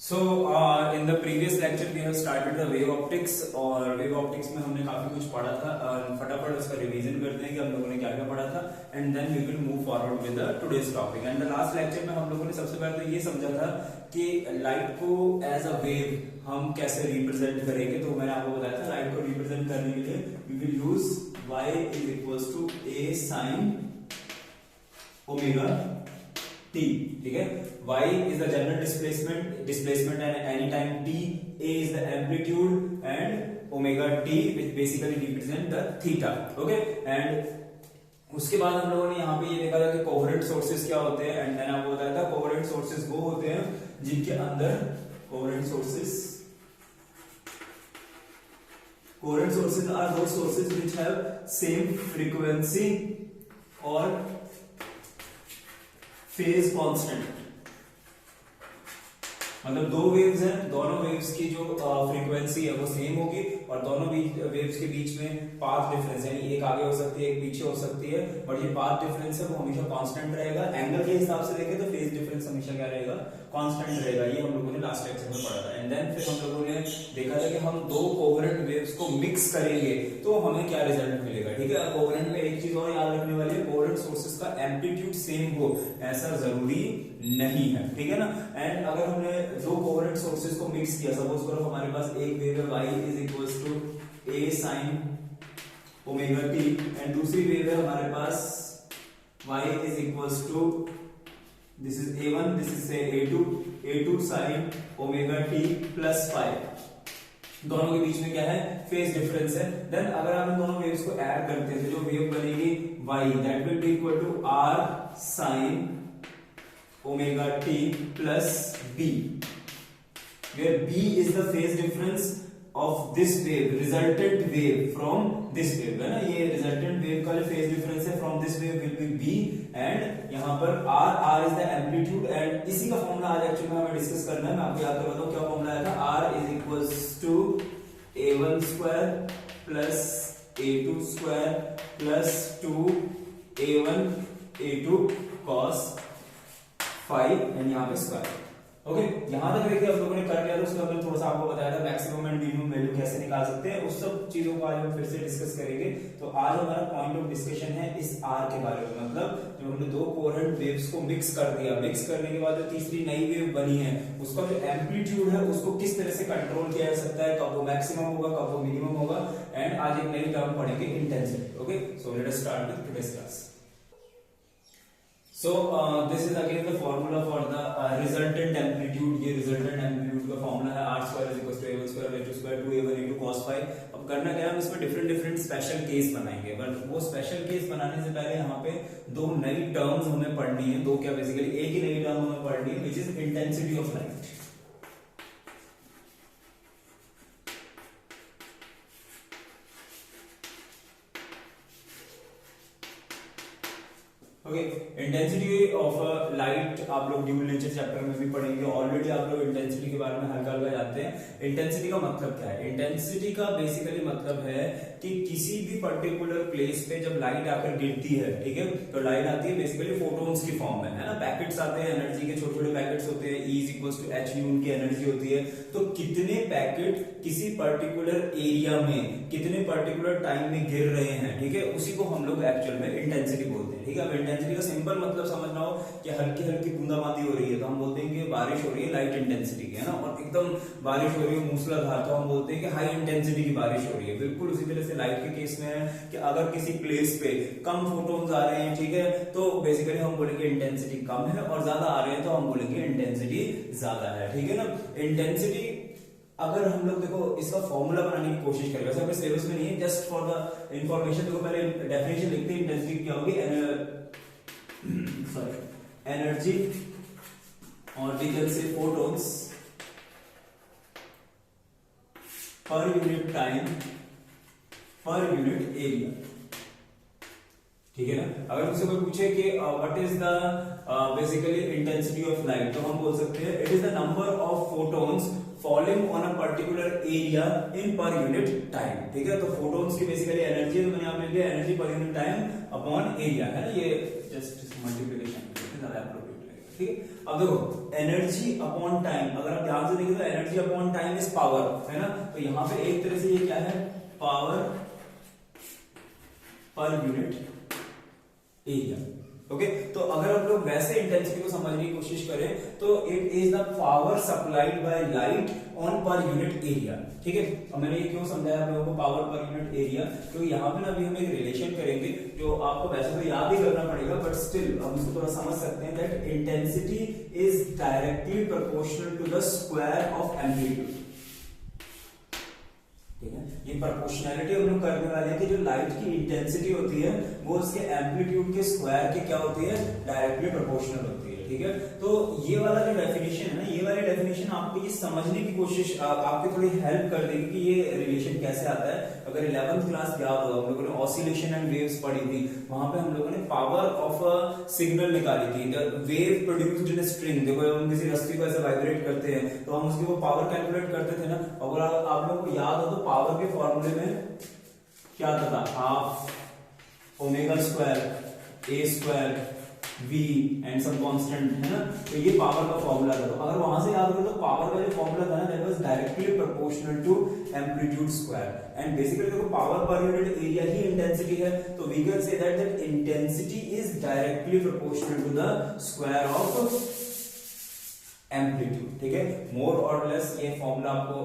So in the previous lecture we have started the wave optics और wave optics में हमने काफी कुछ पढ़ा था। फटाफट उसका रिवीजन करते हैं कि हम लोगों ने क्या क्या पढ़ा था and then we will move forward with the today's topic. And the last lecture में हम लोगों ने सबसे पहले तो ये समझा था कि लाइट को एज अ वेव हम कैसे रिप्रेजेंट करेंगे। तो मैंने आपको बताया था लाइट को रिप्रेजेंट करने के लिए we will use y is equals to a sin omega t, ठीक है। y is the general displacement at any time t, a is the amplitude and omega t which basically represent the theta, okay। and उसके बाद हम लोगों ने यहाँ पे ये देखा था कि कोहेरेंट सोर्सेज क्या होते हैं एंड देन आपको बताया था कोहेरेंट सोर्सेज वो होते हैं जिनके अंदर coherent sources are those sources which have same frequency और फेज कांस्टेंट। मतलब दो वेव्स हैं, दोनों वेव्स की जो फ्रीक्वेंसी है वो सेम होगी और दोनों वेव्स के बीच में पाथ डिफरेंस यानी एक आगे हो सकती है एक पीछे हो सकती है, बट ये पाथ डिफरेंस है वो हमेशा कांस्टेंट रहेगा। एंगल के हिसाब से देखें तो फेज डिफरेंस हमेशा क्या रहेगा, कांस्टेंट रहेगा। ये हम लोगों ने लास्ट लेक्चर में पढ़ा था। एंड देन फिर हम लोगों ने देखा था कि हम दो कोहेरेंट वेव्स को मिक्स करेंगे तो हमें क्या रिजल्ट मिलेगा, ठीक है। कोहेरेंट में एक चीज और याद रखने वाली है, कोहेरेंट सोर्सेज का एम्पलीट्यूड सेम हो ऐसा जरूरी नहीं है, ठीक है ना। एंड अगर हमने दो कोहेरेंट सोर्सेज को मिक्स किया, सपोज करो हमारे पास एक वेव है y is equals to a sin omega t and दूसरी वेव है हमारे पास y is equals to this is a1 this is a2 sin omega t plus 5। दोनों के बीच में क्या है, फेज डिफरेंस है। देन अगर आप इन दोनों वेव्स को ऐड करते हैं तो जो वेव बनेगी y that will be equal to r sin omega t plus b, where b is the phase difference of this wave, resultant wave from this wave, है ना। ये resultant wave का जो phase difference है from this wave will be b and यहाँ पर r is the amplitude and इसी का फॉर्मूला आज एक्चुअली में हमें डिस्कस करना है। मैं आपको याद करवाता हूँ क्या फॉर्मूला आया था, r is equals to a1 square plus a2 square plus 2a1 a2 cos 5 and यहाँ पे स्क्वायर, ओके। यहां तक देखिए हम लोगों ने कर लिया था। उसके बाद थोड़ा सा आपको बताया था मैक्सिमम एंड मिनिमम वैल्यू कैसे निकाल सकते हैं, उस सब चीजों को आज हम फिर से डिस्कस करेंगे। तो आज हमारा पॉइंट ऑफ डिस्कशन है इस आर के बारे में, मतलब जो हमने दो कोहेरेंट वेव्स को मिक्स कर दिया, मिक्स करने के बाद जो तीसरी नई वेव बनी है उसका जो एम्पलीट्यूड है उसको किस तरह से कंट्रोल किया जा सकता है, कब वो मैक्सिमम होगा कब वो मिनिमम होगा। एंड आज एक नई टर्म पढ़ेंगे intensity, okay. So let us start with today's class. So this is again the formula for the resultant amplitude। ये resultant amplitude का फॉर्मूला है r square is equals to a1 square a2 square 2a1 a2 cos 5। अब करना क्या है, हम इसमें different special case बनाएंगे, बट वो स्पेशल केस बनाने से पहले यहाँ पे दो नई टर्म्स हमें पढ़नी है। दो क्या, बेसिकली एक ही नई टर्म हमें पढ़नी है which is intensity of light. Okay, intensity of light आप लोग ड्यूल नेचर चैप्टर में भी पढ़ेंगे। ऑलरेडी आप लोग इंटेंसिटी के बारे में हल्का हल्का जानते हैं। इंटेंसिटी का मतलब क्या है, इंटेंसिटी का बेसिकली मतलब है कि किसी भी पर्टिकुलर प्लेस पे जब लाइट आकर गिरती है, ठीक है, तो लाइट आती है बेसिकली फोटोन्स की फॉर्म में, है ना। पैकेट्स आते हैं एनर्जी के, छोटे छोटे पैकेट्स होते हैं, E is equals to h उनकी एनर्जी होती है। तो कितने पैकेट किसी पर्टिकुलर एरिया में कितने पर्टिकुलर टाइम में गिर रहे हैं, ठीक है, उसी को हम लोग एक्चुअल में इंटेंसिटी बोलते हैं, ठीक है। अब इंटेंसिटी का सिंपल मतलब समझना हो कि हल्की हल्की बूंदाबांदी हो रही है तो हम बोलते हैं कि बारिश हो रही है, लाइट इंटेंसिटी की, है ना। और एकदम बारिश हो रही है मूसलाधार तो हम बोलते हैं कि हाई इंटेंसिटी की बारिश हो रही है। बिल्कुल उसी तरह से लाइट के केस में है कि अगर किसी प्लेस पे कम फोटोन्स आ रहे हैं, ठीक है, तो बेसिकली हम बोलेंगे इंटेंसिटी कम है, और ज्यादा आ रहे हैं तो हम बोलेंगे इंटेंसिटी ज्यादा है, ठीक है ना। इंटेंसिटी अगर हम लोग देखो इसका फॉर्मूला बनाने की कोशिश करें, वैसे अपने सिलेबस में नहीं है, जस्ट फॉर द इंफॉर्मेशन देखो पहले डेफिनेशन लिखते हैं। इंटेंसिटी क्या होगी, एनर्जी और we can say photons per unit time per unit area, ठीक है ना। अगर मुझसे कोई पूछे कि what is the basically intensity of light, तो हम बोल सकते हैं it is the number of photons falling on a particular area in per unit time, ठीक है। तो फोटॉन्स की बेसिकली एनर्जी तो मैंने यहाँ लिख दिया एनर्जी पर यूनिट टाइम अपॉन एरिया, है ना। ये जस्ट मल्टीप्लिकेशन ज्यादा एप्रोप्रिएट रहेगा। ठीक है। अब देखो एनर्जी अपॉन टाइम, अगर आप ध्यान से देखें तो energy upon time is power, है ना। तो यहां पे एक तरह से ये क्या है, power per unit area. Okay, तो अगर हम लोग वैसे इंटेंसिटी को समझने की कोशिश करें तो it is the power supplied by light on पर यूनिट एरिया। ठीक है, अब मैंने ये क्यों समझाया आप लोगों को पावर पर यूनिट एरिया, क्योंकि यहाँ पे ना अभी हम एक रिलेशन करेंगे जो आपको वैसे तो याद ही करना पड़ेगा, बट स्टिल हम इसको थोड़ा समझ सकते हैं that intensity is directly proportional to the square of amplitude. ठीक है, ये प्रोपोर्शनैलिटी हम लोग करने वाले हैं कि जो लाइट की इंटेंसिटी होती है वो उसके एम्पलीट्यूड के स्क्वायर के क्या होती है, डायरेक्टली प्रोपोर्शनल होती है। ठीक है, तो ये वाला जो डेफिनेशन है ना, ये वाली डेफिनेशन आपको ये समझने की कोशिश आपकी थोड़ी हेल्प कर देगी कि ये रिलेशन कैसे आता है। अगर 11th क्लास याद होगा, हम लोगों ने ऑसिलेशन एंड वेव्स पढ़ी थी, वहां पे हम लोगों ने पावर ऑफ अ सिग्नल निकाली थी, the wave produced in string. देखो हम किसी रस्सी को ऐसे वाइब्रेट करते हैं तो हम उसकी वो पावर कैलकुलेट करते थे ना। अगर आप लोगों को याद हो तो पावर के फॉर्मूले में क्या आता था, half omega square a square v and some constant, है ना। तो ये पावर का फॉर्मूला था। तो अगर वहां से याद हो तो पावर का जो फॉर्मूला था ना, that was directly proportional to amplitude square. And basically देखो पावर पर यूनिट एरिया ही इंटेंसिटी है, तो we can say that intensity is directly proportional to the square of amplitude. ठीक है, मोर और लेस ये फॉर्मूला आपको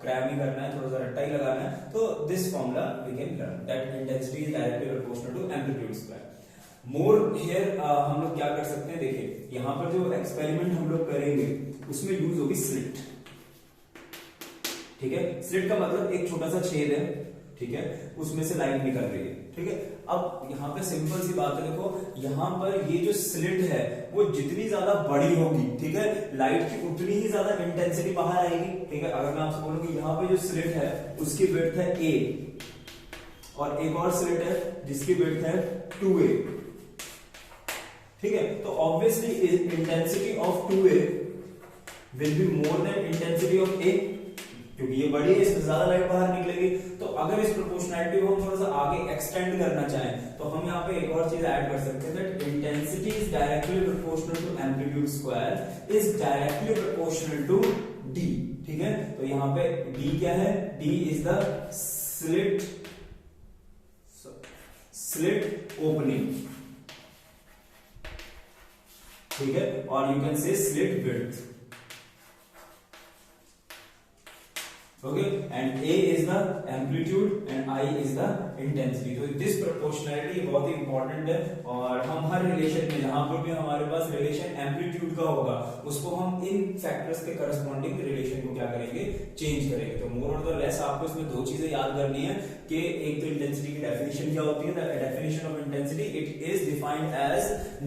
क्रैम ही करना है, थोड़ा सा रट्टा ही लगाना है। तो this formula we can learn that intensity is directly proportional to amplitude square. More here हम लोग क्या कर सकते हैं, देखिए यहां पर जो एक्सपेरिमेंट हम लोग करेंगे उसमें यूज होगी स्लिट। ठीक है, स्लिट का मतलब एक छोटा सा छेद है, ठीक है, उसमें से लाइट निकल रही है। ठीक है, अब यहाँ पे सिंपल सी बात है, देखो यहाँ पर ये जो स्लिट है वो जितनी ज्यादा बड़ी होगी, ठीक है, लाइट की उतनी ही ज्यादा इंटेंसिटी बाहर आएगी। ठीक है, अगर मैं आपसे बोलूं कि यहाँ पे जो स्लिट है उसकी विड्थ है a और एक और स्लिट है जिसकी विड्थ है 2a। ठीक है, तो obviously intensity of 2a will be more than intensity of a, क्योंकि ये बड़ी है, इसमें ज्यादा लाइट बाहर निकलेगी। तो अगर इस प्रोपोर्शनैलिटी को हम थोड़ा सा आगे एक्सटेंड करना चाहें तो हम यहाँ पे एक और चीज ऐड कर सकते हैं, that intensity is directly proportional to amplitude square is directly proportional to d। ठीक है, तो यहाँ पे d क्या है, d is the slit opening. ठीक है, और you can say slit width. Okay, and a is the amplitude and I is the intensity। तो दिस प्रोपोर्शनैलिटी बहुत ही इंपॉर्टेंट है, और हम हर रिलेशन में जहां पर भी हमारे पास रिलेशन एम्पलीट्यूड का होगा उसको हम इन फैक्टर्स के करस्पॉन्डिंग रिलेशन को क्या करेंगे, चेंज करेंगे। तो मोर और द लेस आपको इसमें दो चीजें याद करनी है कि एक तो इंटेंसिटी की डेफिनेशन क्या होती है, the definition of intensity, it is defined as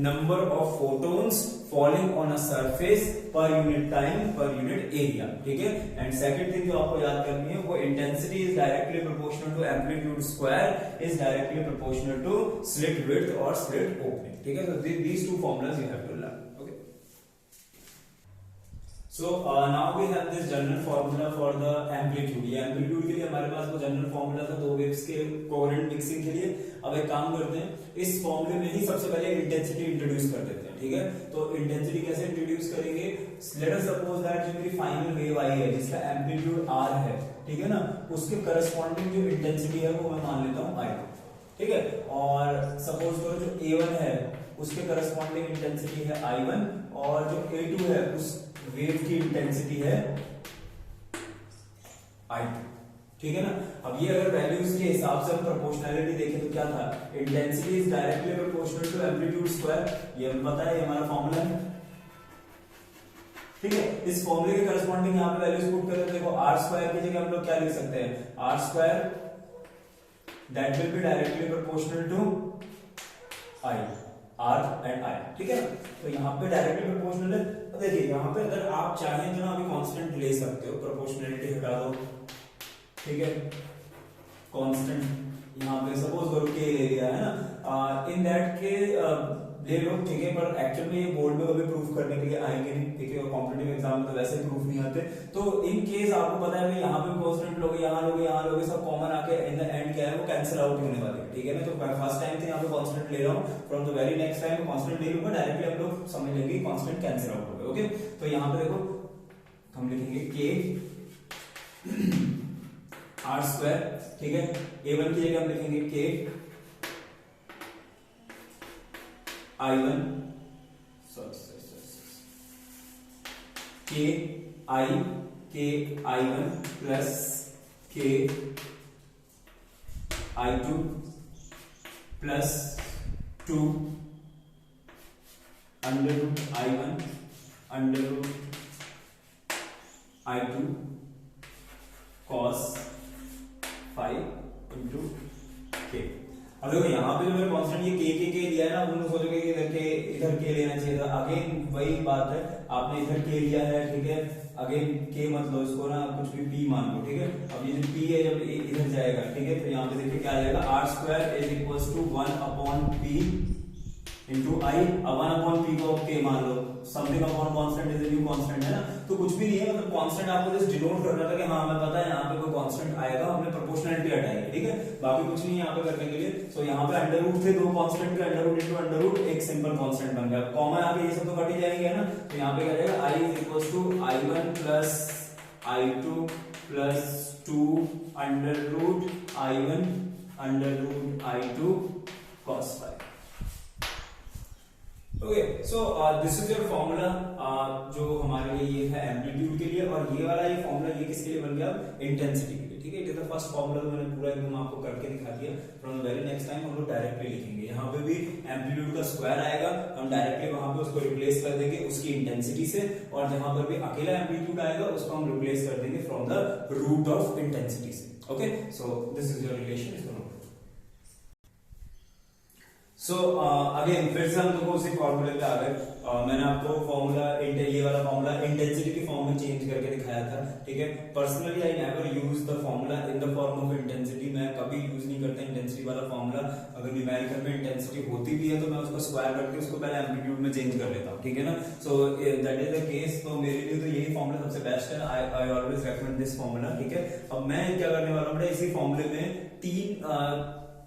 number of photons falling on a surface per unit time per unit area. ठीक है, एंड सेकंड थिंग जो आपको याद करनी है वो intensity is directly proportional to amplitude square is directly proportional to slit width और slit opening. ठीक है, so these two formulas you have to learn. Okay, so now we have this general formula for the amplitude। ये amplitude के लिए हमारे पास वो general formula था दो वेव्स के कोहेरेंट मिक्सिंग के लिए। अब एक काम करते हैं, इस फॉर्मूले में ही सबसे पहले इंटेंसिटी इंट्रोड्यूस कर देते हैं। ठीक है, तो इंटेंसिटी कैसे इंट्रोड्यूस करेंगे, लेट अस सपोज दैट जो मेरी फाइनल वेव आई है जिसका एम्पलीट्यूड r है, ठीक है ना, उसके करस्पॉन्डिंग जो इंटेंसिटी है वो मैं मान लेता हूं i। ठीक है, और सपोज करो जो a1 है उसके करस्पॉन्डिंग इंटेंसिटी है i1 और जो a2 है उस वेव की इंटेंसिटी है i2। ठीक है ना, अब ये अगर वैल्यूज के हिसाब से हम प्रोपोर्शनैलिटी देखें तो क्या था, intensity is directly proportional to amplitude square, ये हमें पता है, ये हमारा फॉर्मूला है। ठीक है, इस फॉर्मूले के करस्पॉन्डिंग यहां पे वैल्यूज पुट करें तो देखो r स्क्वायर की जगह हम लोग क्या लिख सकते हैं, r square that will be directly proportional to i, r and i। ठीक है, तो यहाँ पे डायरेक्टली प्रोपोर्शनल है। देखिए यहाँ पे अगर आप चाहें तो ना अभी कांस्टेंट ले सकते हो, प्रोपोर्शनैलिटी हटा दो। ठीक है, कांस्टेंट यहाँ पे सपोज करो k ले लिया है ना, इन दैट के ले लो, ठीक है, पर एक्चुअल में ये बोर्ड में कभी प्रूफ करने के लिए आएंगे नहीं, ठीक है, और कॉम्पिटिटिव एग्जाम में तो वैसे प्रूफ नहीं आते। तो इन केस आपको पता है यहाँ पे कांस्टेंट लोगे, यहाँ लोगे, यहाँ लोगे, सब कॉमन आके इन द एंड क्या है वो कैंसिल आउट होने वाले हैं, ठीक है ना। तो फर्स्ट टाइम थे यहाँ पे कांस्टेंट ले रहा हूँ, from the very next time constant ले लूंगा, डायरेक्टली आप लोग समझ लेंगे कांस्टेंट कैंसिल आउट हो गए। ओके, तो यहाँ पे देखो हम लिखेंगे k आर स्क्वायर, ठीक है, a1 की जगह हम लिखेंगे k i1 k i1 plus k i2 plus 2 under root i1 under root i2 cos 5 into k। अब देखो यहाँ पे जो मैंने कांस्टेंट ये k लिया है ना, तुम सोचोगे कि इधर k लेना चाहिए था, अगेन वही बात है, आपने इधर k लिया है, ठीक है, अगेन k मत लो इसको ना, कुछ भी p मान लो, ठीक है। अब ये जो p है जब इधर जाएगा, ठीक है, तो यहाँ पे देखिए क्या आ जाएगा, r square is equals to 1 upon p into I. अब 1 अपॉन p को k मान लो, something upon constant is a new constant, है ना, तो कुछ भी नहीं है, मतलब कांस्टेंट आपको जस्ट डिनोट करना था कि हाँ हमें पता है यहाँ पे कोई कांस्टेंट आएगा, हमने प्रोपोर्शनलिटी हटाई है, ठीक है, बाकी कुछ नहीं है यहाँ पे करने के लिए। सो यहाँ पे अंडर रूट थे, दो कांस्टेंट के under root into under root, एक सिंपल कांस्टेंट बन गया, कॉमन आके ये सब तो कट ही जाएंगे ना। तो यहाँ पे क्या जाएगा, i is equals to i1 plus i2 plus 2 under root i1 under root i2 cos 5। Okay, so this is your formula जो हमारे लिए ये है एम्पलीट्यूड के लिए, और ये वाला ये फॉर्मूला ये किसके लिए बन गया, इंटेंसिटी के लिए, ठीक है। It is the first formula, तो मैंने पूरा एकदम आपको करके दिखा दिया। From the very next time हम लोग डायरेक्टली लिखेंगे, यहाँ पे भी एम्पलीट्यूड का स्क्वायर आएगा, हम डायरेक्टली वहां पे उसको रिप्लेस कर देंगे उसकी इंटेंसिटी से, और जहां पर भी अकेला एम्पलीट्यूड आएगा उसको हम रिप्लेस कर देंगे from the root of intensity से। Okay, so this is your relation. So again फिर से हम लोग उसी फॉर्मूले पे आ गए। मैंने आपको फॉर्मूला ये वाला फॉर्मूला इंटेंसिटी के फॉर्म में चेंज करके दिखाया था, ठीक है। Personally I never use the formula in the form of intensity, मैं कभी यूज नहीं करता इंटेंसिटी वाला फॉर्मूला। अगर न्यूमेरिकल में इंटेंसिटी होती भी है तो मैं उसको स्क्वायर करके उसको पहले एम्पलीट्यूड में चेंज कर लेता हूँ, ठीक है ना। So that is the case, तो मेरे लिए तो यही फॉर्मूला सबसे बेस्ट है, I always recommend this formula, ठीक है। अब मैं क्या करने वाला हूँ, इसी फॉर्मूले में तीन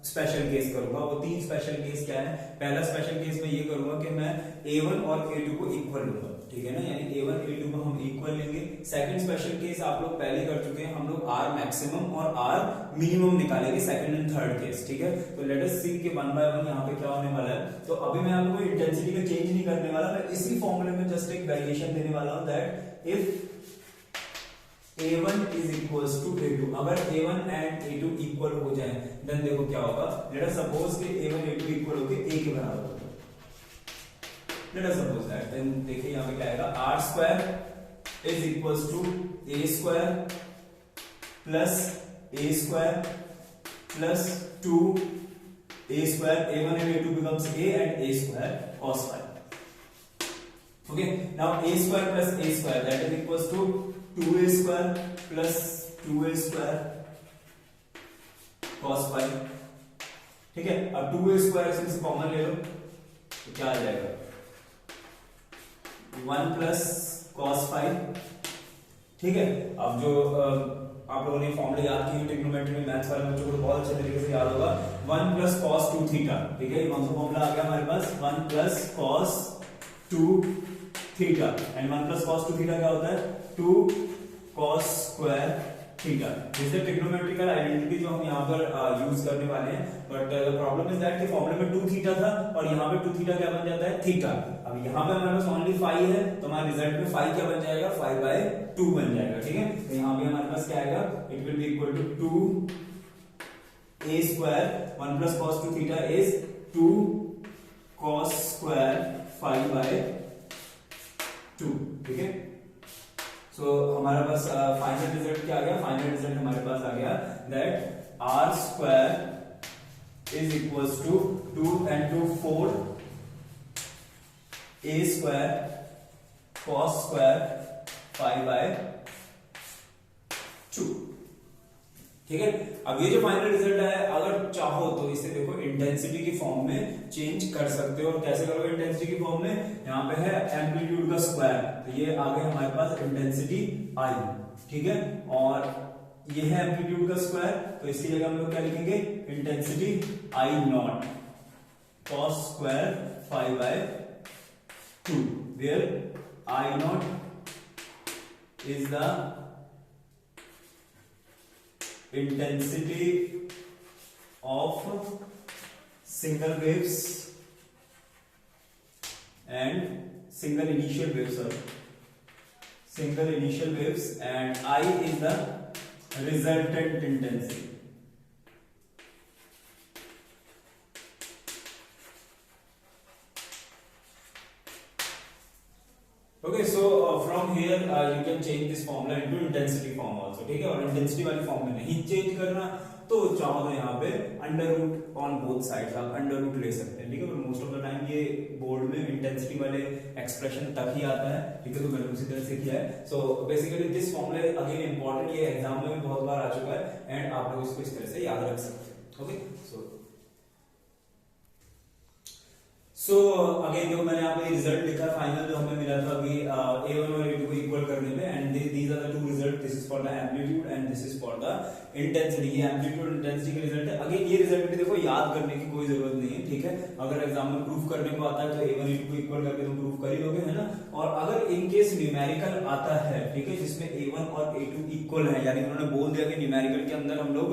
स्पेशल केस करूंगा। वो तीन स्पेशल केस क्या है, पहला स्पेशल केस में ये करूंगा कि मैं a1 और a2 को इक्वल लूंगा, ठीक है ना, यानी a1 a2 को हम इक्वल लेंगे। सेकंड स्पेशल केस आप लोग पहले कर चुके हैं, हम लोग r मैक्सिमम और r मिनिमम निकालेंगे सेकंड एंड थर्ड केस, ठीक है। तो लेट अस सी कि 1 बाय 1 यहाँ पे क्या होने वाला है। तो अभी मैं आपको इंटेंसिटी का चेंज नहीं करने वाला, मैं इसी फॉर्मूले में जस्ट एक वेरिएशन देने वाला हूं, that if a1 is equals to a2, अगर a1 and a2 इक्वल हो जाए देन देखो क्या होगा, लेट अस सपोज कि a1 a2 इक्वल होके a के बराबर होगा, let us suppose that, then देखिए यहां पे क्या आएगा, r square is equals to a square plus a square plus 2 a square, a1 and a2 becomes a and a square cos 5. Okay, now a square plus a square that is equals to 2a square plus 2a square cos 5, ठीक है। अब 2a square से common ले लो तो क्या आ जाएगा, 1 plus cos 5, ठीक है। अब जो आप लोगों ने फॉर्मूले याद किए ट्रिग्नोमेट्री में, मैथ्स वाले बच्चों को बहुत अच्छे तरीके से याद होगा, 1 प्लस cos 2 थीटा, ठीक है। कौन सा फॉर्मूला आ गया हमारे पास, 1 plus cos 2 theta, and 1 plus cos 2 theta क्या होता है, 2 cos स्क्वायर थीटा। जैसे ट्रिग्नोमेट्रिकल आइडेंटिटी जो हम यहाँ पर यूज करने वाले हैं, बट प्रॉब्लम इज दैट कि फॉर्मूले में 2 थीटा था और यहाँ पे 2 थीटा क्या बन जाता है, थीटा। अब यहाँ पे हमारे पास ओनली 5 है, तो हमारे रिजल्ट में 5 क्या बन जाएगा, 5/2 बन जाएगा, ठीक है। तो यहाँ पे हमारे पास क्या आएगा, it will be equal to 2a square, 1 plus cos 2 theta is 2 cos square 5/2, ठीक है। सो हमारे पास फाइनल रिजल्ट क्या आ गया, फाइनल रिजल्ट हमारे पास आ गया that r square is equals to 2 and 2 4 a square cos square 5/2, ठीक है। अब ये जो फाइनल रिजल्ट है, अगर चाहो तो इसे देखो इंटेंसिटी की फॉर्म में चेंज कर सकते हो। और कैसे करोगे इंटेंसिटी की फॉर्म में? यहाँ पे है एम्पलीट्यूड का स्क्वायर, तो ये आ गया हमारे पास इंटेंसिटी आई, ठीक है। और ये है एम्पलीट्यूड का स्क्वायर, तो इसकी जगह हम लोग क्या लिखेंगे? Intensity I not cos square 5/2, where I naught is the intensity of single waves and single initial waves, and I is the resultant intensity. Okay, so from here you can change this formula into intensity form also, ठीक है। और intensity वाली form में नहीं change करना तो चाहो तो यहाँ पे under root on both sides आप अंडर रूट ले सकते हैं, ठीक है। पर मोस्ट ऑफ द टाइम ये बोर्ड में इंटेंसिटी वाले एक्सप्रेशन तक ही आता है, ठीक है। तो मैंने उसी तरह से किया है। So basically this formula again important, ये एग्जाम में भी बहुत बार आ चुका है एंड आप लोग इसको इस तरह से याद रख सकते हैं। ओके, सो अगेन देखो मैंने यहाँ पे रिजल्ट लिखा फाइनल जो हमें मिला था अभी A1 और A2 को इक्वल करने में, and these are the two result, this is for the amplitude and this is for the intensity. ये एम्पलीट्यूड इंटेंसिटी का रिजल्ट है। अगेन ये रिजल्ट भी देखो याद करने की कोई जरूरत नहीं है, ठीक है। अगर एग्जाम में प्रूफ करने को आता है तो A1 A2 को इक्वल करके तुम प्रूफ कर ही लोगे, है ना। और अगर इन केस न्यूमेरिकल आता है, ठीक है, जिसमें A1 और A2 इक्वल है, यानी उन्होंने बोल दिया कि न्यूमेरिकल के अंदर हम लोग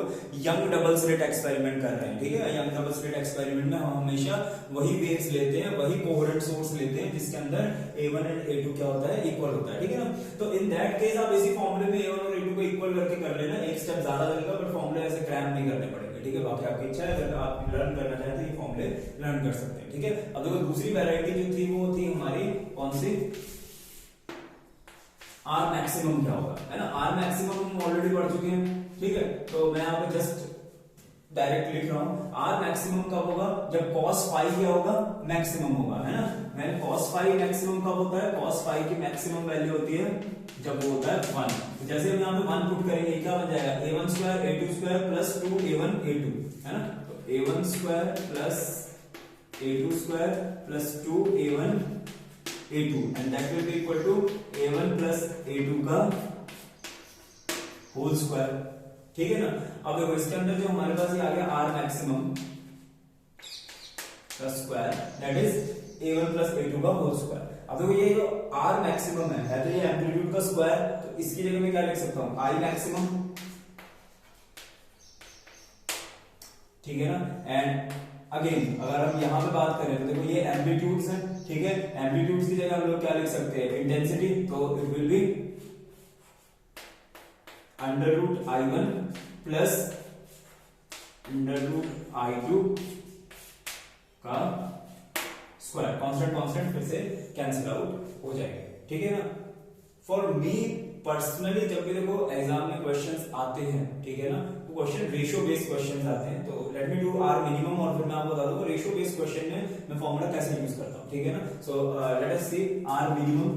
यंग डबल स्लिट एक्सपेरिमेंट कर रहे हैं, ठीक है। यंग डबल स्लिट एक्सपेरिमेंट में हम हमेशा वही वेव्स लेते हैं, वही कोहेरेंट सोर्स लेते हैं जिसके अंदर A1 एंड A2 क्या होता है? इक्वल होता है, ठीक है ना। तो इन दैट केस आप इसी फॉर्मूले में A1 और A2 को इक्वल करके कर लेना, एक स्टेप ज्यादा लगेगा बट फॉर्मूले ऐसे क्रैम नहीं करने पड़ेंगे, ठीक है। बाकी आपकी इच्छा है, अगर आप लर्न करना चाहें तो ये फॉर्मूले लर्न कर सकते हैं, ठीक है। अब देखो दूसरी वैरायटी जो थी वो थी हमारी कौन सी? R मैक्सिमम क्या होगा, है ना। R मैक्सिमम हम ऑलरेडी पढ़ चुके हैं, ठीक है। तो मैं यहाँ पे जस्ट डायरेक्ट लिख रहा हूं। R मैक्सिमम कब होगा? जब cos फाई क्या होगा? मैक्सिमम होगा, है ना। मैंने cos फाई मैक्सिमम कब होता है? cos फाई की मैक्सिमम वैल्यू होती है जब वो होता है 1। तो जैसे हम यहाँ पे 1 पुट करेंगे क्या बन जाएगा? A1 square A2 square plus 2A1 A2, है ना। तो A1 square plus A2 square plus 2A1 A2 and that will be equal to A1 plus A2 का होल स्क्वायर, ठीक है ना। अब देखो इसके अंदर जो हमारे पास ये आ गया R मैक्सिमम का square that is A1 plus A2 का होल स्क्वायर। अब देखो ये जो R मैक्सिमम है तो ये एम्पलीट्यूड का स्क्वायर, तो इसकी जगह में क्या लिख सकता हूं? I मैक्सिमम, ठीक है ना। एंड अगेन अगर हम यहां पे बात करें तो देखो ये एम्पलीट्यूड्स हैं, ठीक है। एम्पलीट्यूड्स की जगह हम लोग क्या लिख सकते हैं? इंटेंसिटी, तो it will be under root I1 plus under root I2 का स्क्वायर, कांस्टेंट कांस्टेंट फिर से कैंसिल आउट हो जाएगा, ठीक है ना। फॉर मी पर्सनली जब भी देखो एग्जाम में क्वेश्चंस आते हैं, ठीक है ना, तो क्वेश्चन रेशियो बेस्ड क्वेश्चंस आते हैं। तो let me do R minimum और फिर मैं आपको बता दूंगा रेशियो बेस्ड क्वेश्चन में मैं फॉर्मूला कैसे यूज करता हूं, ठीक है ना। So let us see R minimum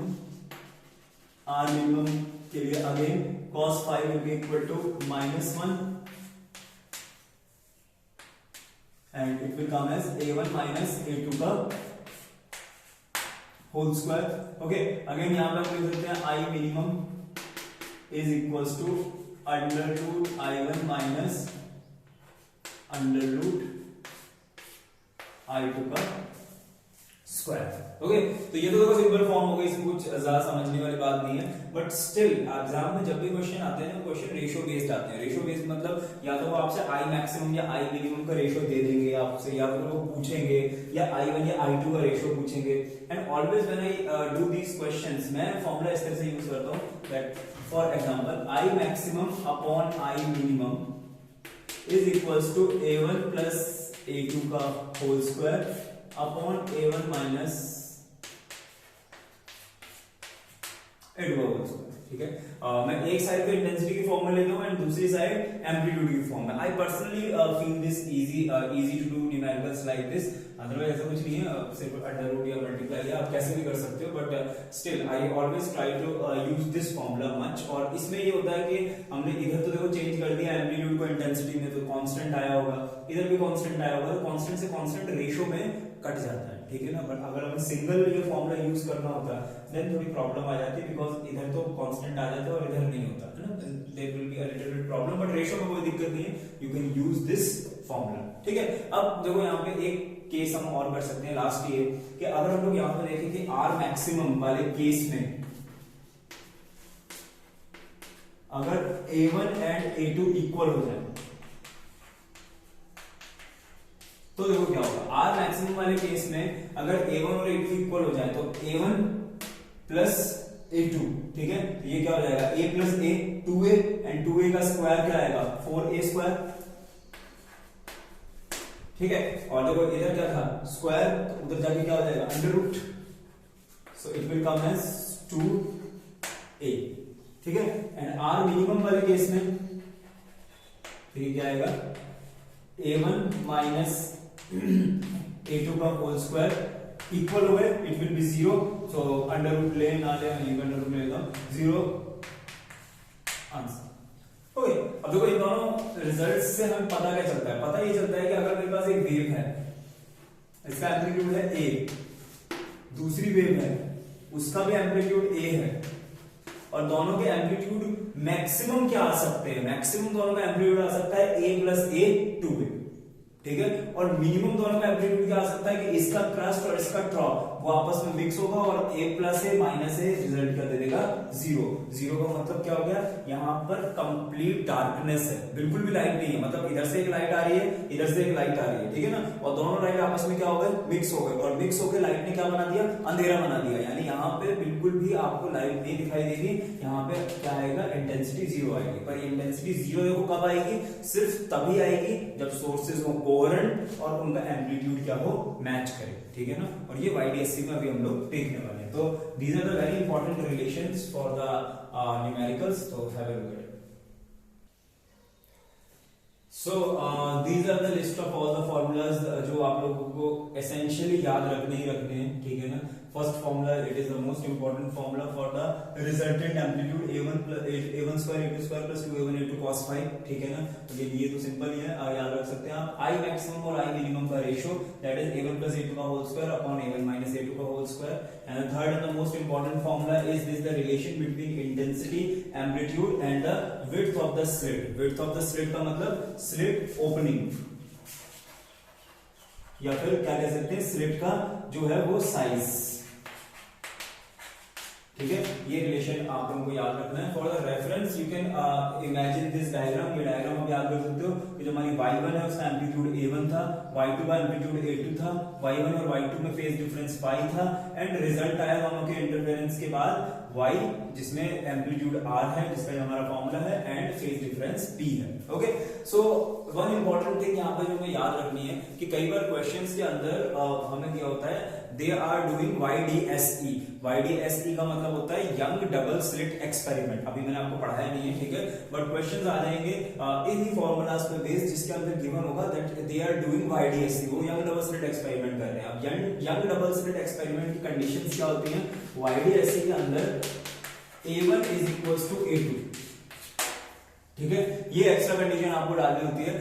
के लिए again cos phi will be equal to -1 and it will come as A1 minus A2 का होल स्क्वायर। ओके, अगेन यहां पर हम लिख सकते हैं I minimum is equals to under root I1 minus under root I2 का square. Okay, तो ये तो देखो सिंपल फॉर्म हो गई, इसमें कुछ ज्यादा समझने वाली बात नहीं है। बट स्टिल एग्जाम में जब भी क्वेश्चन आते हैं ना, क्वेश्चन रेशियो बेस्ड आते हैं। रेशियो बेस्ड मतलब या तो वो आपसे I मैक्सिमम या I मिनिमम का रेशियो दे देंगे आपसे, या फिर वो पूछेंगे या I1 या I2 का रेशियो पूछेंगे। And always when I do these questions मैं फॉर्मूला इस तरह से यूज करता हूं that for example I maximum upon I minimum is equals to A1 plus A2 का whole square upon A1 minus A2 का होल स्क्वायर। ठीक है। मैं एक साइड पे इंटेंसिटी की फॉर्म में लेता हूँ एंड दूसरी साइड एम्पलीट्यूड की फॉर्म में। I personally feel this easy to do numericals like this. Otherwise ऐसा कुछ नहीं है, सिर्फ अंडर रूट या मल्टीप्लाई या आप कैसे भी कर सकते हो, but still I always try to use this formula much. और इसमें ये होता है कि हमने इधर तो देखो चेंज कर दिया एम्पलीट्यूड को इंटेंसिटी में, तो कांस्टेंट आया होगा, इधर भी कांस्टेंट आया होगा, तो कांस्टेंट से कांस्टेंट रेशो में कट जाता है, ठीक है ना। बट अगर हमें सिंगल ये फॉर्मूला यूज करना होता देन थोड़ी प्रॉब्लम आ जाती है, बिकॉज इधर तो कांस्टेंट आ जाता है और इधर नहीं होता है ना, there will be a little bit problem. But ratio में कोई दिक्कत नहीं है, you can use this formula, ठीक है। अब देखो यहाँ पे एक केस हम और कर सकते हैं, लास्ट ये कि अगर हम लोग यहाँ पे देखें कि आर मैक्सिमम वाले केस में अगर A1 एंड A2 इक्वल हो जाए तो देखो क्या होगा। आर मैक्सिमम वाले केस में अगर A1 और A2 इक्वल हो जाए तो A1 प्लस A2, ठीक है, तो ये क्या हो जाएगा A plus A 2A and 2A का स्क्वायर क्या आएगा 4A स्क्वायर, ठीक है। और देखो इधर क्या था स्क्वायर, तो उधर जाके क्या हो जाएगा under root, so it will come as 2A, ठीक है। एंड आर मिनिमम वाले केस में तो ये क्या आएगा A1 माइनस A2 का होल स्क्वायर इक्वल हो गए, it will be 0, so under root ले ना ले, मैं अंडर रूट लेता हूं 0 आंसर। ओके, अब देखो इन दोनों रिजल्ट्स से हमें पता क्या चलता है, पता ये चलता है कि अगर मेरे पास एक वेव है, इसका एम्पलीट्यूड है A, दूसरी वेव है उसका भी एम्पलीट्यूड A है, और दोनों के एम्पलीट्यूड मैक्सिमम क्या आ सकते हैं, मैक्सिमम दोनों का एम्पलीट्यूड आ सकता है A प्लस A 2A, ठीक है। और मिनिमम दोनों का एम्पलीट्यूड क्या आ सकता है कि इसका क्रस्ट और इसका ट्रॉप वो आपस में मिक्स होगा और A plus A minus A result क्या दे देगा 0। 0 का मतलब क्या हो गया, यहाँ पर कंप्लीट डार्कनेस है, बिल्कुल भी लाइट नहीं है, मतलब इधर से एक लाइट आ रही है इधर से एक लाइट आ रही है, ठीक है ना, और दोनों लाइट आपस में क्या हो गए मिक्स हो गए, और मिक्स होकर लाइट ने क्या बना दिया अंधेरा बना दिया, यानी यहाँ पे बिल्कुल भी आपको लाइट नहीं दिखाई देगी, यहाँ पे क्या आएगा इंटेंसिटी 0 आएगी। पर इंटेंसिटी 0 देखो कब आएगी, सिर्फ तभी आएगी जब सोर्सेज हो कोहेरेंट और उनका एम्पलीट्यूड क्या हो मैच करे, ठीक है ना। और ये YDSC में अभी हम लोग देखने वाले हैं। तो these are the very important relations for the numericals, तो have a look at it. So these are the list of all the formulas जो आप लोगों को essentially याद रखने ही रखने हैं, ठीक है ना। First formula, it is the most important formula for the resultant amplitude A1 square A2 square plus 2A1 A2 cos phi, ठीक है ना। तो ये तो सिंपल ही है, याद रख सकते हैं आप। I मैक्सिमम और I मिनिमम का ratio that is A1 plus A2 का whole square upon A1 minus A2 का whole square. And third and the most important formula is this the relation between intensity amplitude and the width of the slit. Width of the slit का मतलब slit opening, या फिर क्या कह सकते हैं slit का जो है वो साइज, ठीक है। ये रिलेशन आप लोगों को याद रखना है। For the reference you can imagine this diagram, ये डायग्राम आप याद कर सकते हो कि जो हमारी y1 है उसका एम्पलीट्यूड A1 था, y2 का एम्पलीट्यूड A2 था, y1 और y2 में फेज डिफरेंस पाई था, एंड रिजल्ट आया दोनों के इंटरफेरेंस के बाद y जिसमें एम्पलीट्यूड r है जिसका हमारा फॉर्मूला है, एंड फेज डिफरेंस p है। Okay, so one important thing यहाँ पे जो हमें याद रखनी है कि कई बार क्वेश्चंस के अंदर हमें क्या होता है, they are doing YDSE। YDSE का मतलब होता है यंग डबल स्लिट एक्सपेरिमेंट। अभी मैंने आपको पढ़ाया नहीं है, ठीक है, बट क्वेश्चंस आ जाएंगे इन्हीं फॉर्मूलाज पे बेस्ड जिसके अंदर गिवन होगा that they are doing YDSE, वो यंग डबल स्लिट एक्सपेरिमेंट कर रहे हैं। अब यंग डबल स्लिट एक्सपेरिमेंट की कंडीशंस क्या होती हैं, YDSE के अंदर A1 is equals to A2, ठीक है। ये एक्स्ट्रा कंडीशन आपको डालनी होती है।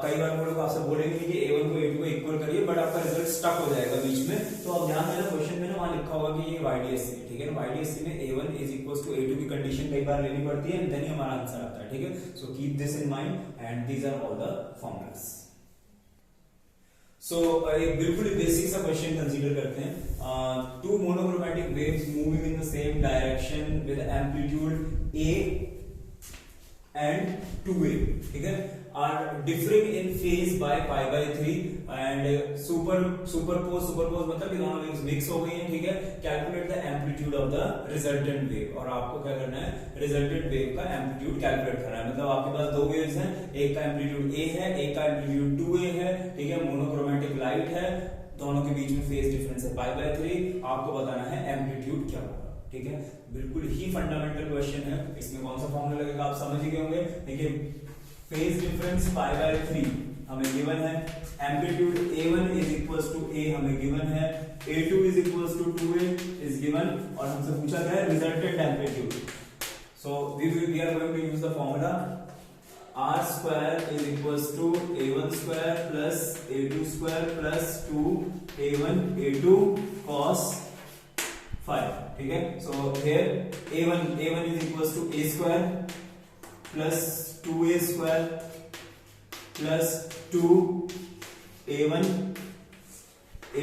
कई बार वो लोग आपसे बोलेंगे कि A1 को A2 को इक्वल करिए, बट आपका रिजल्ट स्टक हो जाएगा बीच में, तो अब ध्यान देना क्वेश्चन में ना वहां लिखा होगा कि ये YDSE, ठीक है ना। YDSE में A1 is equals to A2 की कंडीशन कई बार लेनी पड़ती है, एंड देन ही हमारा आंसर आता है, ठीक है। So keep this in mind and these are all the formulas. So एक बिल्कुल बेसिक सा क्वेश्चन कंसीडर करते हैं। Two monochromatic waves moving in the same direction with amplitude A and 2A, ठीक है, are differing in phase by pi/3 and superpose मतलब कि दोनों वेव्स मिक्स हो गई हैं, ठीक है। Calculate the amplitude of the resultant wave, और आपको क्या करना है रिजल्टेंट वेव का एम्पलीट्यूड कैलकुलेट करना है। मतलब आपके पास दो वेव्स हैं, एक का एम्पलीट्यूड A है, एक का एम्पलीट्यूड 2A है, ठीक है, मोनोक्रोमैटिक लाइट है, दोनों के बीच में फेज डिफरेंस है pi/3, आपको बताना है एम्पलीट्यूड क्या होगा, ठीक है, बिल्कुल ही फंडामेंटल क्वेश्चन है। इसमें कौन सा फॉर्मूला लगेगा आप समझ ही गए होंगे। देखिए फेज डिफरेंस पाई बाय 3 हमें गिवन है, amplitude A1 is equals to A हमें गिवन है, A2 is equals to 2A is given, और हमसे पूछा गया है resultant amplitude. So we are going to use the formula R square is equals to A1 square plus A2 square plus 2A1 A2 cos phi, ठीक है। So here A1 is equals to A square plus 2A square plus 2A1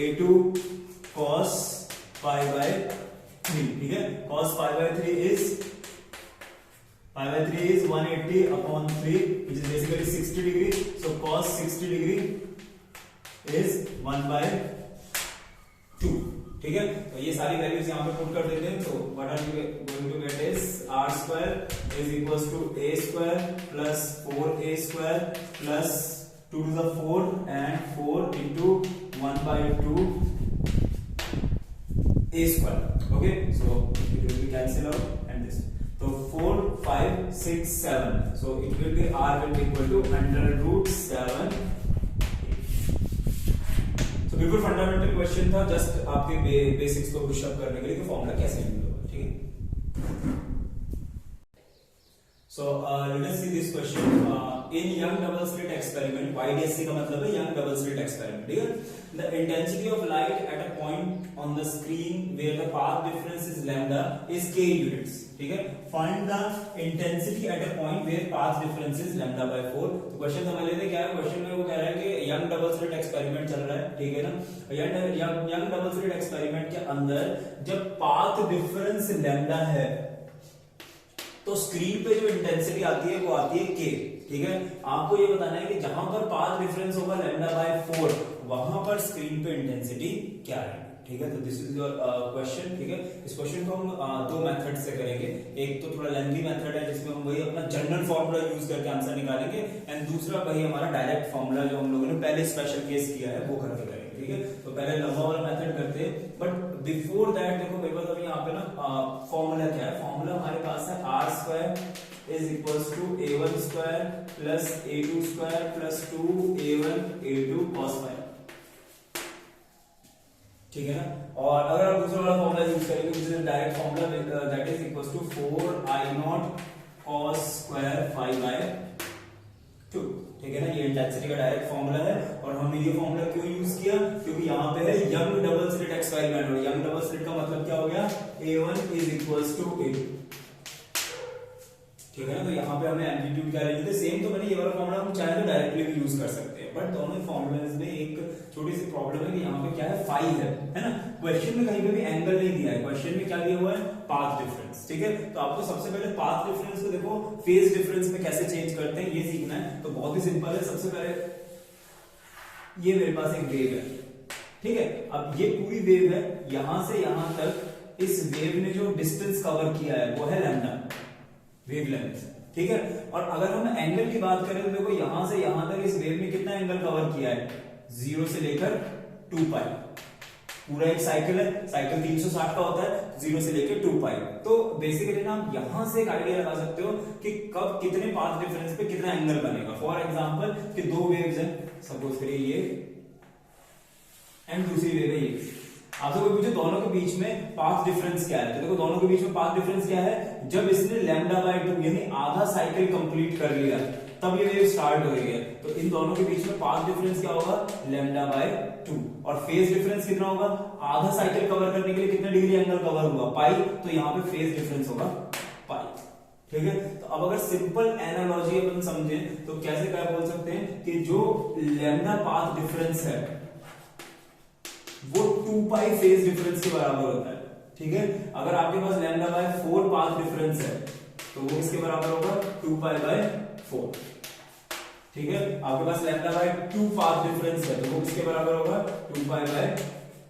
A2 cos phi by 3, ठीक है। cos phi by 3 is 180 upon 3 which is basically 60 degree. So cos 60 degree is 1 by 2, ठीक है। तो ये सारी values यहाँ पे put कर देते हैं। तो what are you going to get is R square is equals to A square plus 4A square plus 2 to the 4 and 4 into 1 by 2 A square. Okay, so it will be cancel out and this. So 4, 5, 6, 7. So it will be R will be equal to under root 7. So बिल्कुल fundamental question था, just आपके basics को push up करने के लिए कि formula कैसे use होगा, ठीक है। So let us see this question. In young double slit experiment, YDSC का मतलब है young double slit experiment, ठीक है। The intensity of light at a point on the screen where the path difference is lambda is k units, ठीक है। Find the intensity at a point where path difference is lambda by 4. तो question समझ लेते हैं क्या है। Question में वो कह रहा है कि यंग डबल स्लिट एक्सपेरिमेंट चल रहा है, ठीक है ना। यंग डबल स्लिट एक्सपेरिमेंट के अंदर जब पाथ डिफरेंस लैम्डा है तो स्क्रीन पे जो इंटेंसिटी आती है वो आती है k, ठीक है। आपको ये बताना है कि जहां पर पाथ डिफरेंस होगा लैम्डा बाय 4 वहां पर स्क्रीन पे इंटेंसिटी क्या है, ठीक है। तो दिस इज योर क्वेश्चन, ठीक है। इस क्वेश्चन को हम दो मेथड से करेंगे। एक तो थोड़ा लेंथी मेथड है जिसमें हम वही अपना जनरल फॉर्मूला यूज करके आंसर निकालेंगे, एंड दूसरा वही हमारा डायरेक्ट फॉर्मूला जो हम लोगों ने पहले स्पेशल केस किया है वो करके करेंगे, ठीक है। तो पहले लंबा वाला मेथड करते हैं, बट बिफोर दैट देखो मेरे पास अभी यहाँ पे ना फॉर्मूला क्या है। फॉर्मूला हमारे पास है R square is equals to A1 square plus A2 square plus 2A1 A2 cos phi, ठीक है ना। और अगर आप दूसरा वाला फॉर्मूला यूज करेंगे which is direct formula that is equals to 4I0 cos square phi by 2, ठीक है ना। ये इंटेंसिटी का डायरेक्ट फॉर्मूला है, और हमने ये फॉर्मूला क्यों यूज किया, क्योंकि यहाँ पे है यंग डबल स्लिट एक्सपेरिमेंट, और यंग डबल स्लिट का मतलब क्या हो गया, A1 is equals to A2, ठीक है ना। तो यहाँ पे हमें एम्पलीट्यूड क्या लेते थे सेम। तो मैंने ये वाला फॉर्मूला हम चाहे तो डायरेक्टली भी यूज कर सकते हैं, बट दोनों फॉर्मूलाज में एक छोटी सी प्रॉब्लम है कि यहाँ पे क्या है फाई है ना। क्वेश्चन में कहीं पे भी एंगल नहीं दिया है, क्वेश्चन में क्या दिया हुआ है पाथ डिफरेंस, ठीक है। तो आपको सबसे पहले पाथ डिफरेंस को देखो फेज डिफरेंस में कैसे चेंज करते हैं ये सीखना है। तो बहुत ही सिंपल है। सबसे पहले ये मेरे पास एक वेव है, ठीक है। अब ये पूरी वेव है, यहां से यहां तक इस वेव ने जो डिस्टेंस कवर किया है वो है लैम्डा वेवलेंथ, ठीक है। और अगर हम एंगल की बात करें तो देखो यहां से यहां तक इस वेव ने कितना एंगल कवर किया है, 0 से लेकर 2 पाई। पूरा एक साइकिल है, साइकिल 360 का होता है, 0 से लेकर 2 पाई। तो बेसिकली ना आप यहां से एक आइडिया लगा सकते हो कि कब कितने पाथ डिफरेंस पे कितना एंगल बनेगा। फॉर एग्जांपल कि दो वेव्स हैं, सपोज करिए ये एंड दूसरी वेव है ये। आपसे कोई पूछे दोनों के बीच में पाथ डिफरेंस क्या है, तो देखो दोनों के बीच में पाथ डिफरेंस क्या है, जब इसने लैम्डा बाय 2 यानी आधा साइकिल कंप्लीट कर लिया तब ये वेव स्टार्ट हो रही है। तो इन दोनों के बीच में पाथ डिफरेंस क्या होगा, लैम्डा बाय 2। और फेज डिफरेंस कितना होगा, आधा साइकिल कवर करने के लिए कितना डिग्री एंगल कवर हुआ, पाई। तो यहाँ पे फेज डिफरेंस होगा पाई, ठीक है। तो अब अगर सिंपल एनालॉजी अपन समझे तो कैसे क्या बोल सकते हैं कि जो लैम्डा पाथ डिफरेंस है वो 2 पाई फेज डिफरेंस के बराबर होता है, ठीक है। अगर आपके पास लैम्डा बाय 4 पाथ डिफरेंस है तो वो किसके बराबर होगा, 2 पाई बाय 4, ठीक है। आपके पास लैम्डा बाय 2 पाथ डिफरेंस है तो वो किसके बराबर होगा, 2 पाई बाय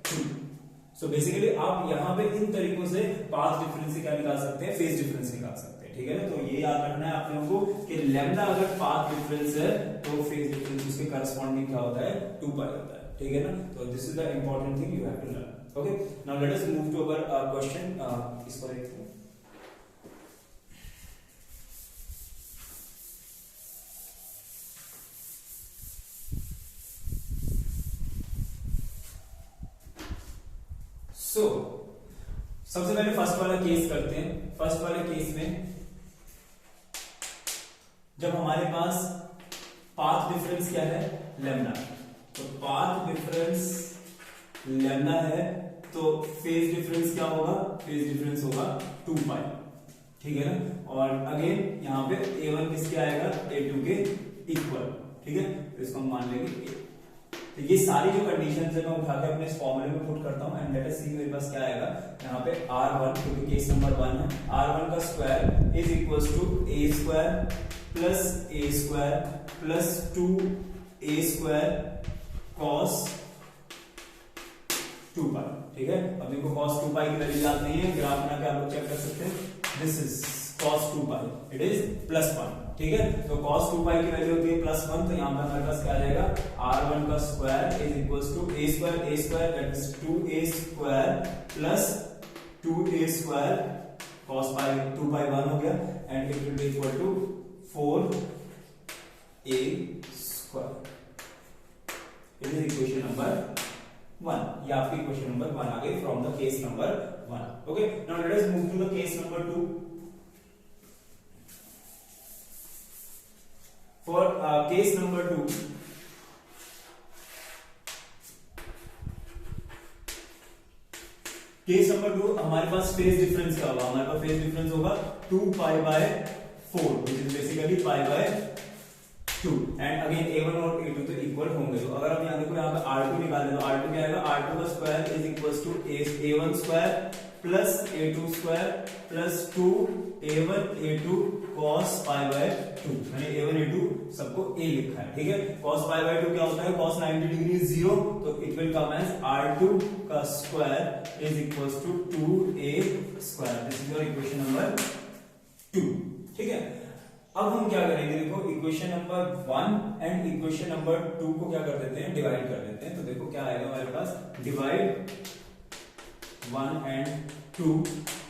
2। सो बेसिकली आप यहाँ पे इन तरीकों से पाथ डिफरेंस से क्या निकाल सकते हैं, फेज डिफरेंस निकाल सकते हैं, ठीक है ना। तो ये याद रखना है आप लोगों को कि लैम्डा अगर पाथ डिफरेंस है तो फेज डिफरेंस उसके करस्पॉन्डिंग क्या होता है, 2 पाई होता है, ठीक है ना। तो this is the important thing you have to learn. Okay, now let us move to our question. इसको देखते हैं। सो सबसे पहले फर्स्ट वाला केस करते हैं। फर्स्ट वाले केस में जब हमारे पास पाथ डिफरेंस क्या है, लैम्डा, तो पाथ डिफरेंस लैम्डा है तो फेज डिफरेंस क्या होगा, फेज डिफरेंस होगा 2 पाई, ठीक है ना। और अगेन यहाँ पे a1 किसके आएगा, a2 के इक्वल, ठीक है। तो इसको हम मान लेंगे। तो ये सारी जो कंडीशंस है मैं उठा के अपने इस फॉर्मूले में पुट करता हूं एंड लेट अस सी मेरे पास क्या आएगा। यहाँ पे r1 क्योंकि केस नंबर 1 है, r1 का square is equals to a square plus a square plus 2a square cos 2 pi, ठीक है। अब देखो cos 2 पाई की वैल्यू याद नहीं है, ग्राफ बना के आप लोग चेक कर सकते हैं। This is cos 2 pi, it is +1, ठीक है। तो cos 2 पाई की वैल्यू होती है +1, तो यहाँ पे हमारे पास क्या आ जाएगा, r1 का square is equals to a square that is 2a square plus 2a square cos pi 2 pi 1 हो गया and it will be equal to 4a square. It is equation number 1। ये आपकी इक्वेशन नंबर 1 आ गई from the case number 1। Okay, now let us move to the case number 2। For case number 2, case number 2 हमारे पास phase difference क्या होगा, हमारे पास phase difference होगा 2 pi by 4 which is basically pi by 2 and again a1 और a2 तो equal होंगे। तो अगर हम यहाँ देखो यहाँ पे r2 निकालें तो r2 क्या आएगा, r2 का square is equals to a1 square plus a2 square plus 2a1 a2 cos pi by 2। मैंने a1 a2 सबको a लिखा है, ठीक है। cos पाई बाय 2 क्या होता है, cos 90 डिग्री इज 0, तो it will come as r2 का square is equals to 2a square. This is your equation number 2, ठीक है। अब हम क्या करेंगे, देखो equation number 1 and equation number 2 को क्या कर देते हैं, डिवाइड कर देते हैं। तो देखो क्या आएगा हमारे पास, डिवाइड 1 एंड 2,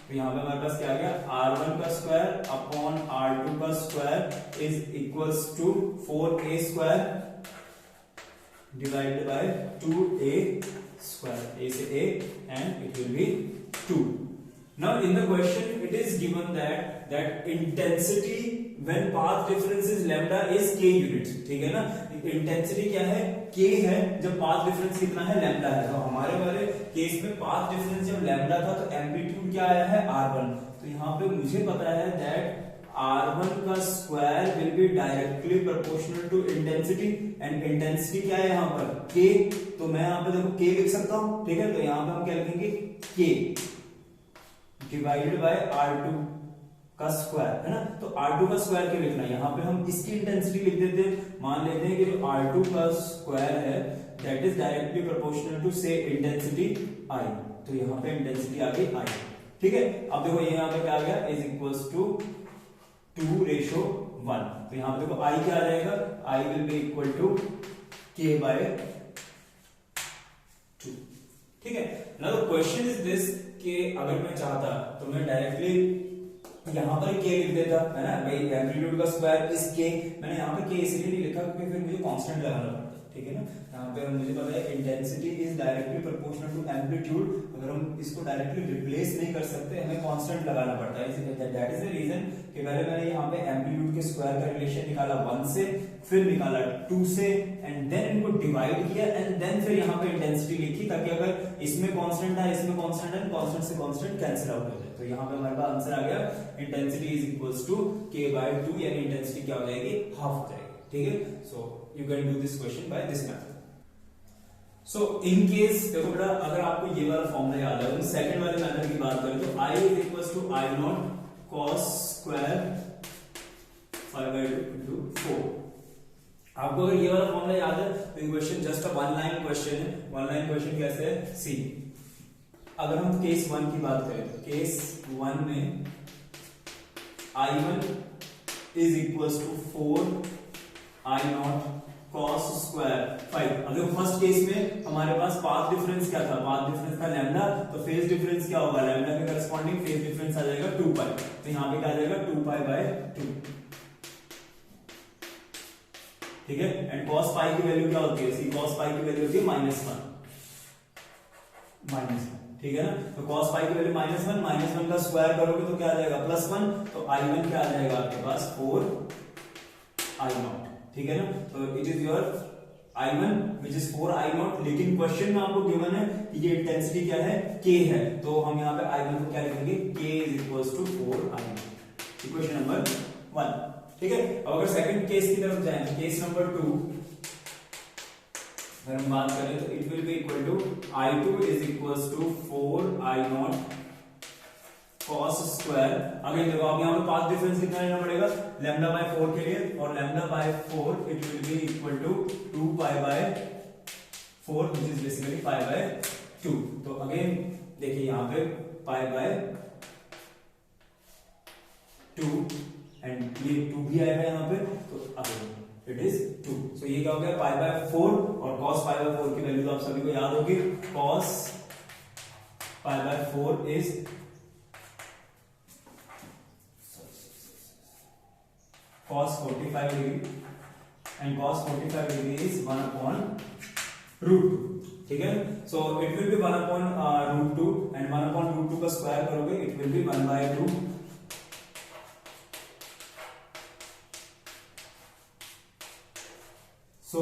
तो यहाँ पे हमारे पास क्या आ गया, r1 का स्क्वायर अपॉन r2 का square is equals to 4a square divided by 2a square, a से a and it will be 2। Now in the question it is given that intensity when path difference is lambda is k units, ठीक है ना। Intensity क्या है, k है, जब path difference कितना है, लैम्डा है। तो हमारे वाले केस में पाथ डिफरेंस जब लैम्डा था तो एम्पलीट्यूड क्या आया है, r1। तो यहाँ पे मुझे पता है दैट r1 का square will be directly proportional to intensity and intensity क्या है यहाँ पर, k। तो मैं यहाँ पे देखो k लिख सकता हूँ, ठीक है। तो यहाँ पे हम क्या लिखेंगे, k डिवाइडेड बाय r2 का स्क्वायर, है ना। तो r2 का स्क्वायर क्यों लिखना है, यहाँ पे हम इसकी इंटेंसिटी लिख देते हैं। मान लेते हैं कि जो r2 का स्क्वायर है that is directly proportional to से इंटेंसिटी i, तो यहाँ पे इंटेंसिटी आ गई i, ठीक है। अब देखो ये यहाँ पे क्या आ गया, इज इक्वल्स टू 2:1। तो यहाँ पे देखो i क्या आ जाएगा, i will be equal to k by 2, ठीक है। Now the question is this कि अगर मैं चाहता तो मैं डायरेक्टली यहाँ पर k लिख देता, है ना भाई, एम्पलीट्यूड का स्क्वायर इज k। मैंने यहाँ पे k इसलिए नहीं लिखा क्योंकि फिर मुझे कांस्टेंट लगाना पड़ता, ठीक है ना। यहाँ पे मुझे पता है intensity is directly proportional to amplitude, अगर हम इसको डायरेक्टली रिप्लेस नहीं कर सकते, हमें कांस्टेंट लगाना पड़ता है। दैट इज द रीजन कि पहले मैंने यहाँ पे एम्पलीट्यूड के स्क्वायर का रिलेशन निकाला 1 से, फिर निकाला 2 से एंड देन इनको डिवाइड किया एंड देन फिर यहाँ पे इंटेंसिटी लिखी, ताकि अगर इसमें कांस्टेंट है, इसमें कांस्टेंट है, कांस्टेंट से कांस्टेंट कैंसिल आउट हो जाए। तो यहाँ पे हमारे पास आंसर आ गया, intensity is equals to k by 2, यानी इंटेंसिटी क्या हो जाएगी, हाफ हो जाएगी, ठीक है। So you can do this question by this method. So in case देखो बेटा, अगर आपको ये वाला फॉर्मूला याद है, तो सेकंड वाले मेथड की बात करें तो i is equals to i not cos square 5/2 into 4। आपको अगर ये वाला फॉर्मूला याद है तो ये question just a one line question है। वन लाइन क्वेश्चन कैसे है, सी अगर हम केस 1 की बात करें तो केस 1 में i1 is equals to 4 i not cos square 5। अब देखो फर्स्ट केस में हमारे पास पाथ डिफरेंस क्या था, पाथ डिफरेंस था लैम्डा, तो फेज डिफरेंस क्या होगा, लैम्डा के करस्पॉन्डिंग फेज डिफरेंस आ जाएगा 2 पाई, तो यहाँ पे क्या आ जाएगा 2 पाई बाय 2, ठीक है। एंड cos पाई की वैल्यू क्या होती है, सी cos पाई की वैल्यू होती है -1, ठीक है ना। तो cos पाई की वैल्यू -1 का स्क्वायर करोगे तो क्या आ जाएगा +1, तो i1 क्या आ जाएगा आपके पास 4i0, ठीक है ना। तो it is your i1 which is 4i0, लेकिन क्वेश्चन में आपको गिवन है कि ये इंटेंसिटी क्या है, k है, तो हम यहाँ पे i1 को क्या लिखेंगे, k is equals to 4i0, equation number 1, ठीक है। अब अगर सेकंड केस की तरफ जाएं, केस नंबर 2 अगर हम बात करें तो it will be equal to i2 is equals to 4i0 cos square. Again देखो आप यहाँ पे पाथ डिफरेंस कितना लेना पड़ेगा, लैम्डा बाय 4 के लिए, और lambda by 4 it will be equal to 2 pi by 4 which is basically pi by 2। तो अगेन देखिए यहाँ पे पाई बाय 2 एंड ये 2 भी आएगा यहाँ पे, तो अगेन इट इज 2। सो ये क्या हो गया पाई बाय 4, और cos पाई बाय 4 की वैल्यू तो आप सभी को याद होगी, cos pi by 4 is cos 45 degree, and cos 45 degree is 1/√2, ठीक है। So it will be 1/√2, and 1/√2 का स्क्वायर करोगे it will be 1/2। So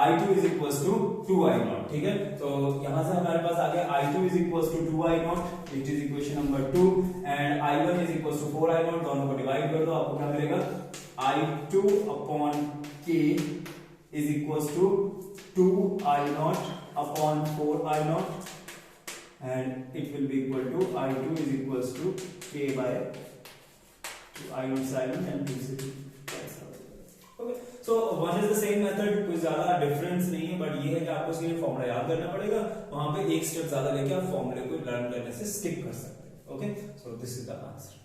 i2 is equals to 2i0, ठीक है। तो यहां से हमारे पास आ गया i2 is equals to 2i0, which is equation number 2, and i1 is equals to 4i0, दोनों को डिवाइड कर दो, आपको क्या मिलेगा, i2 upon k is equals to 2i0 upon 4i0, and it will be equal to i2 is equals to k by 2i0 sine and 2 से 2। So one is the same method, कोई ज्यादा difference नहीं है, but ये है कि आपको इसके लिए फॉर्मूला याद करना पड़ेगा, वहां पे एक स्टेप ज्यादा लेके आप फॉर्मूले को लर्न करने से स्किप कर सकते हैं, okay. So this is the answer.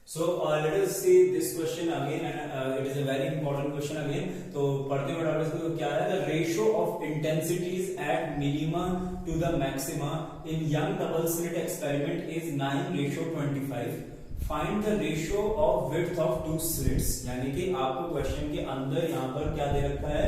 So let us see this question again, and it is a very important question again. तो पढ़ते हुए डाउट इसको क्या है, the ratio of intensities at minima to the maxima in young double slit experiment is 9:25. Find the ratio of width of two slits, यानी कि आपको question के अंदर यहाँ पर क्या दे रखा है,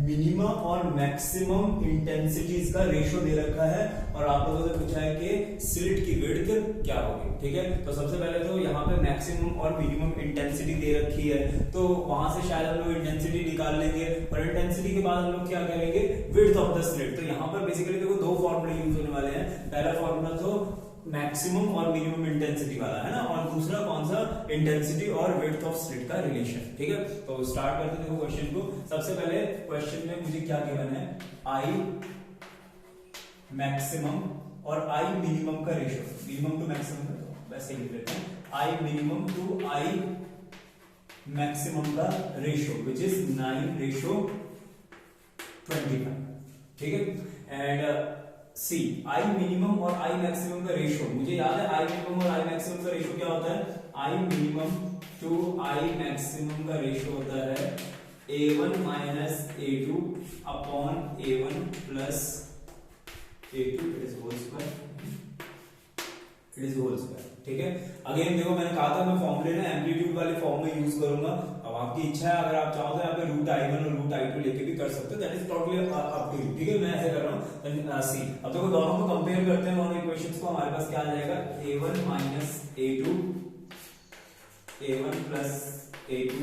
मिनिमम और मैक्सिमम इंटेंसिटीज का रेशियो दे रखा है, और आप लोगों से पूछा है कि स्लिट की विड्थ क्या होगी, ठीक है। तो सबसे पहले तो यहाँ पे मैक्सिमम और मिनिमम इंटेंसिटी दे रखी है, तो वहां से शायद हम लोग इंटेंसिटी निकाल लेंगे, और इंटेंसिटी के बाद हम लोग क्या करेंगे, विड्थ ऑफ द स्लिट। तो यहाँ पर बेसिकली देखो दो फॉर्मूले यूज होने वाले हैं, पहला फॉर्मूला तो मैक्सिमम और मिनिमम इंटेंसिटी वाला है ना, और दूसरा कौन सा, इंटेंसिटी और विड्थ ऑफ स्लिट का रिलेशन, ठीक है। तो स्टार्ट करते हैं देखो क्वेश्चन को। सबसे पहले क्वेश्चन में मुझे क्या गिवन है, आई मैक्सिमम और आई मिनिमम का रेशियो, मिनिमम टू मैक्सिमम का वैसे ही लिख लेते हैं, I minimum to I maximum का रेशियो विच इज 9:25, ठीक है। एंड सी आई मिनिमम और आई मैक्सिमम का रेशियो, मुझे याद है आई मिनिमम और आई मैक्सिमम का रेशियो क्या होता है, I minimum to I maximum का रेशियो होता है a1 minus a2 upon a1 plus a2 it is whole square, ठीक है। अगेन देखो मैंने कहा था मैं फॉर्मूले ना एम्पलीट्यूड वाले फॉर्म में यूज करूंगा, अब आपकी इच्छा है, अगर आप चाहो तो यहाँ पे रूट i1 और रूट i2 लेके भी कर सकते हो, that is totally up to you, ठीक है। मैं ऐसे कर रहा हूँ सी। अब देखो दोनों को कंपेयर करते हैं, दोनों इक्वेशंस को, हमारे पास क्या आ जाएगा, a1 minus a2 a1 plus a2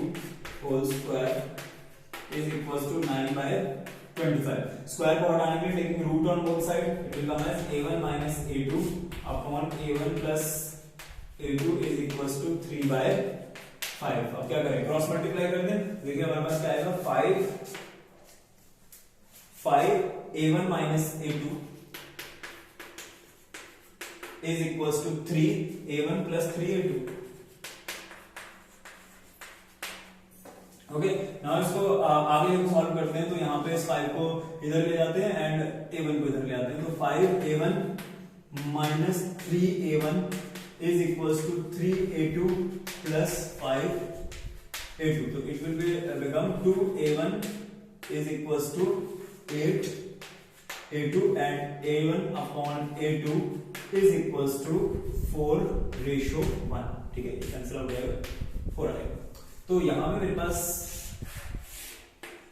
whole square is equals to 9/25। Square को हटाने के लिए taking root on both side, it will come as a1 minus a2 upon a1 plus a2 is equals to 3/5। अब क्या करें, cross multiply कर दें, देखिए हमारे पास क्या आएगा, 5 a1 minus a2 is equals to 3 a1 plus 3 a2, okay. Now इसको आगे सॉल्व करते हैं, तो यहाँ पे इस 5 को इधर ले जाते हैं एंड a1 को इधर ले आते हैं, तो 5a1 minus 3a1 is equals to 3a2 plus 5 A2, तो it will be become 2A1 is equals to 8 A2 and A1 upon A2 is equals to 4:1, ठीक है, कैंसिल हो जाएगा, 4 आएगा। तो यहां पे मेरे पास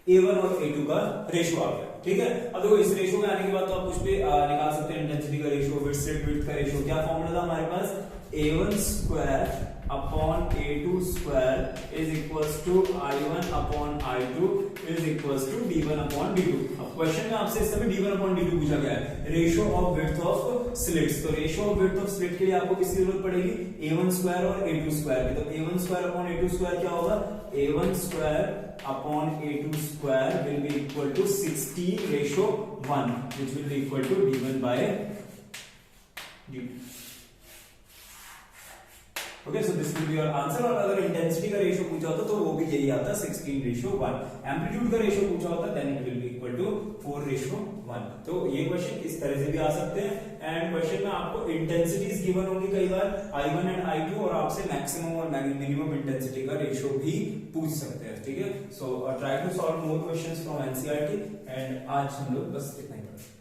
A1 और A2 का रेशियो आ गया, ठीक है। अब देखो इस रेशियो में आने के बाद तो आप कुछ भी निकाल सकते हैं, इंटेंसिटी का रेशियो, विड्थ का रेशियो। क्या फॉर्मूला था हमारे पास, A1 square upon A2 square is equals to I1 upon I2 is equals to D1 upon D2। अब क्वेश्चन में आपसे इस समय D1 अपॉन D2 पूछा गया है, ratio of width of slits. तो ratio of width of slit के लिए आपको किसकी जरूरत पड़ेगी, A1 स्क्वायर और A2 स्क्वायर की। तो A1 square upon A2 square क्या होगा, A1 square upon A2 square will be equal to 16:1 which will be equal to D1 by D2। Okay, so this will be your answer. और अगर intensity का ratio पूछा होता तो वो भी यही आता 16:1। एम्पलीट्यूड का रेशियो पूछा होता then it will be equal to 4:1। तो ये क्वेश्चन इस तरह से भी आ सकते हैं। एंड क्वेश्चन में आपको इंटेंसिटीज गिवन होंगी कई बार, I1 एंड I2, और आपसे मैक्सिमम और मिनिमम इंटेंसिटी का रेशियो भी पूछ सकते हैं, ठीक है। So try to solve more questions from NCERT. एंड आज हम लोग बस इतना ही पढ़ेंगे।